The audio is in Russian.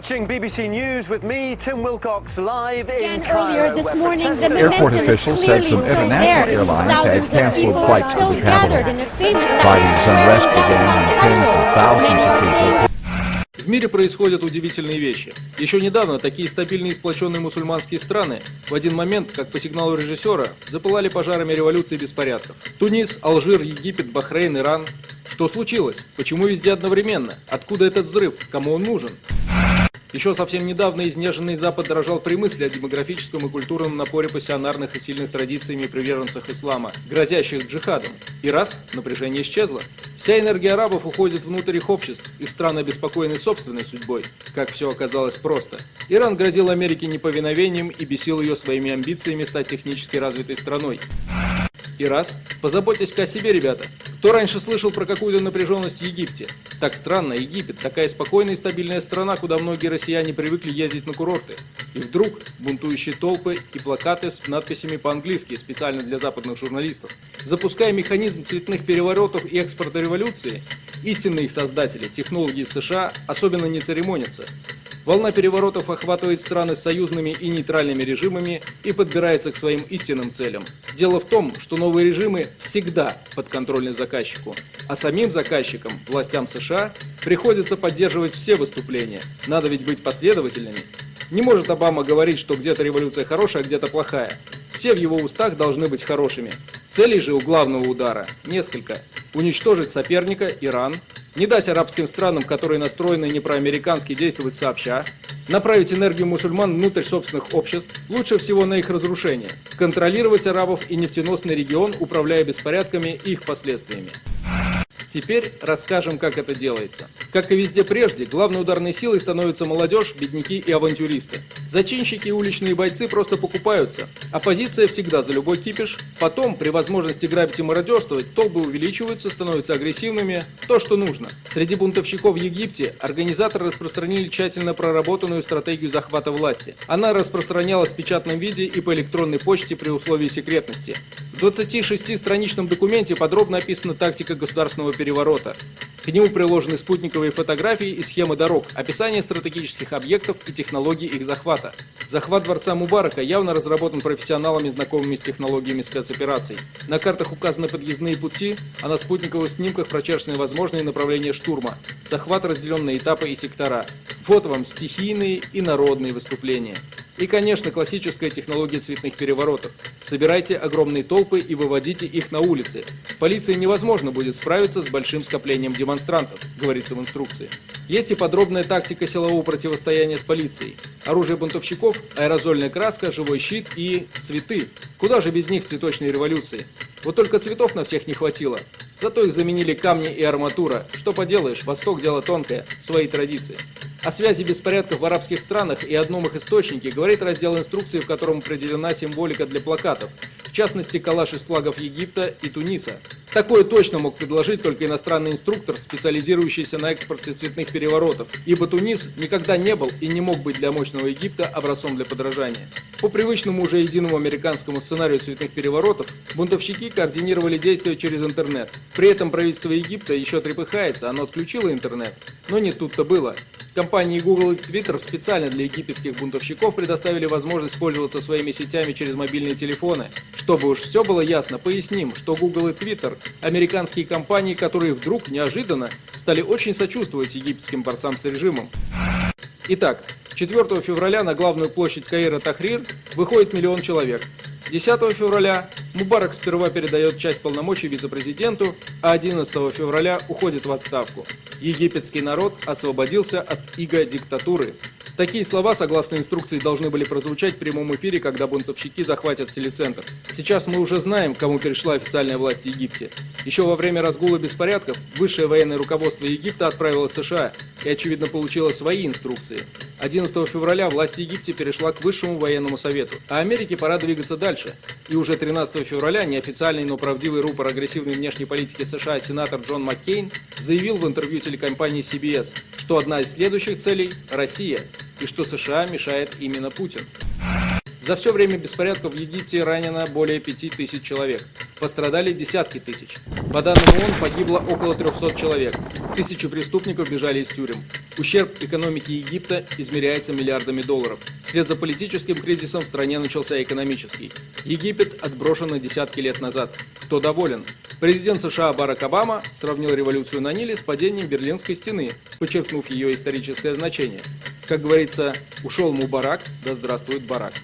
watching BBC News with me, Tim Wilcox, live in Cairo. Earlier this morning, the Airport momentum is officials said clearly some still international there. airlines Thousands had of people canceled are flights to still the gathered capital. in a famous Friday's square unrest in began downtown when tens of Cairo. thousands Many of are people. saying В мире происходят удивительные вещи. Еще недавно такие стабильные и сплоченные мусульманские страны в один момент, как по сигналу режиссера, запылали пожарами революции и беспорядков. Тунис, Алжир, Египет, Бахрейн, Иран. Что случилось? Почему везде одновременно? Откуда этот взрыв? Кому он нужен? Еще совсем недавно изнеженный Запад дрожал при мысли о демографическом и культурном напоре пассионарных и сильных традициями приверженцев ислама, грозящих джихадом. И раз, напряжение исчезло. Вся энергия арабов уходит внутрь их обществ, их страны обеспокоены собственной судьбой. Как все оказалось просто. Иран грозил Америке неповиновением и бесил ее своими амбициями стать технически развитой страной. И раз, позаботьтесь-ка о себе, ребята. Кто раньше слышал про какую-то напряженность в Египте? Так странно, Египет, такая спокойная и стабильная страна, куда многие россияне привыкли ездить на курорты. И вдруг бунтующие толпы и плакаты с надписями по-английски, специально для западных журналистов. Запуская механизм цветных переворотов и экспорта революции, истинные их создатели, технологи из США, особенно не церемонятся. Волна переворотов охватывает страны с союзными и нейтральными режимами и подбирается к своим истинным целям. Дело в том, что новые режимы всегда подконтрольны заказчику, а самим заказчикам, властям США, приходится поддерживать все выступления. Надо ведь быть последовательными. Не может Обама говорить, что где-то революция хорошая, а где-то плохая. Все в его устах должны быть хорошими. Целей же у главного удара несколько. Уничтожить соперника, Иран, не дать арабским странам, которые настроены не проамерикански, действовать сообща, направить энергию мусульман внутрь собственных обществ, лучше всего на их разрушение, контролировать арабов и нефтеносный регион, управляя беспорядками и их последствиями. Теперь расскажем, как это делается. Как и везде прежде, главной ударной силой становятся молодежь, бедняки и авантюристы. Зачинщики и уличные бойцы просто покупаются. Оппозиция всегда за любой кипиш. Потом, при возможности грабить и мародерствовать, толпы увеличиваются, становятся агрессивными. То, что нужно. Среди бунтовщиков в Египте организаторы распространили тщательно проработанную стратегию захвата власти. Она распространялась в печатном виде и по электронной почте при условии секретности. В 26-страничном документе подробно описана тактика государственного переворота. К нему приложены спутниковые фотографии и схемы дорог, описание стратегических объектов и технологий их захвата. Захват дворца Мубарака явно разработан профессионалами, знакомыми с технологиями спецопераций. На картах указаны подъездные пути, а на спутниковых снимках прочерчены возможные направления штурма. Захват разделен на этапы и сектора. Вот вам стихийные и народные выступления. И, конечно, классическая технология цветных переворотов. Собирайте огромные толпы и выводите их на улицы. Полиции невозможно будет справиться с большим скоплением демонстрантов, говорится в инструкции. Есть и подробная тактика силового противостояния с полицией. Оружие бунтовщиков, аэрозольная краска, живой щит и цветы. Куда же без них в цветочной революции? Вот только цветов на всех не хватило. Зато их заменили камни и арматура. Что поделаешь, Восток дело тонкое, свои традиции. О связи беспорядков в арабских странах и одном их источнике говорит раздел инструкции, в котором определена символика для плакатов. В частности, коллаж из флагов Египта и Туниса. Такое точно мог предложить только иностранный инструктор, специализирующийся на экспорте цветных переворотов, ибо Тунис никогда не был и не мог быть для мощного Египта образцом для подражания. По привычному уже единому американскому сценарию цветных переворотов, бунтовщики координировали действия через интернет. При этом правительство Египта еще трепыхается, оно отключило интернет. Но не тут-то было. Компании Google и Twitter специально для египетских бунтовщиков предоставили возможность пользоваться своими сетями через мобильные телефоны. Чтобы уж все было ясно, поясним, что Google и Twitter – американские компании, которые вдруг, неожиданно, стали очень сочувствовать египетским борцам с режимом. Итак, 4 февраля на главную площадь Каира Тахрир выходит 1 миллион человек. 10 февраля Мубарак сперва передает часть полномочий вице-президенту, а 11 февраля уходит в отставку. Египетский народ освободился от иго диктатуры. Такие слова, согласно инструкции, должны были прозвучать в прямом эфире, когда бунтовщики захватят телецентр. Сейчас мы уже знаем, кому перешла официальная власть в Египте. Еще во время разгула беспорядков высшее военное руководство Египта отправило в США и, очевидно, получило свои инструкции. 11 февраля власть в Египте перешла к Высшему военному совету, а Америке пора двигаться дальше. И уже 13 февраля неофициальный, но правдивый рупор агрессивной внешней политики США сенатор Джон Маккейн заявил в интервью телекомпании CBS, что одна из следующих целей – Россия, и что США мешает именно Путин. За все время беспорядков в Египте ранено более 5000 человек. Пострадали десятки тысяч. По данным ООН погибло около 300 человек. Тысячи преступников бежали из тюрем. Ущерб экономике Египта измеряется миллиардами долларов. Вслед за политическим кризисом в стране начался экономический. Египет отброшен на десятки лет назад. Кто доволен? Президент США Барак Обама сравнил революцию на Ниле с падением Берлинской стены, подчеркнув ее историческое значение. Как говорится, ушел Мубарак, да здравствует Барак.